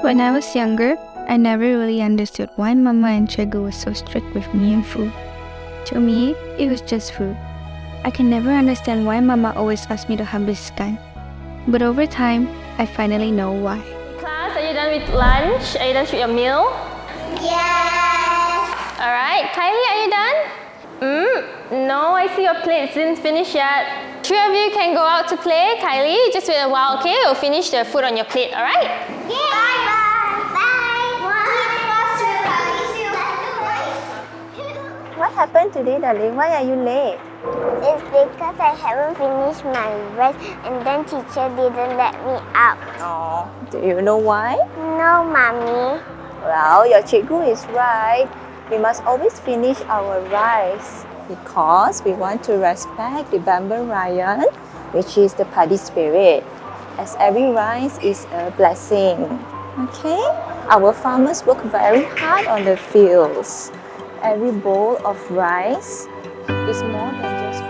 When I was younger, I never really understood why Mama and Cikgu were so strict with me and food. To me, it was just food. I can never understand why Mama always asked me to habiskan. But over time, I finally know why. Class, are you done with lunch? Are you done with your meal? Yes. Alright, Kylie, are you done? No, I see your plate isn't finished yet. 3 of you can go out to play. Kylie, just wait a while, okay? We'll finish the food on your plate, alright? Yeah. Bye. What happened today, darling? Why are you late? It's because I haven't finished my rest and then teacher didn't let me out. Oh, do you know why? No, Mommy. Well, your cikgu is right. We must always finish our rice because we want to respect the Bamboo Ryan, which is the party spirit, as every rice is a blessing. Okay? Our farmers work very hard on the fields. Every bowl of rice is more than just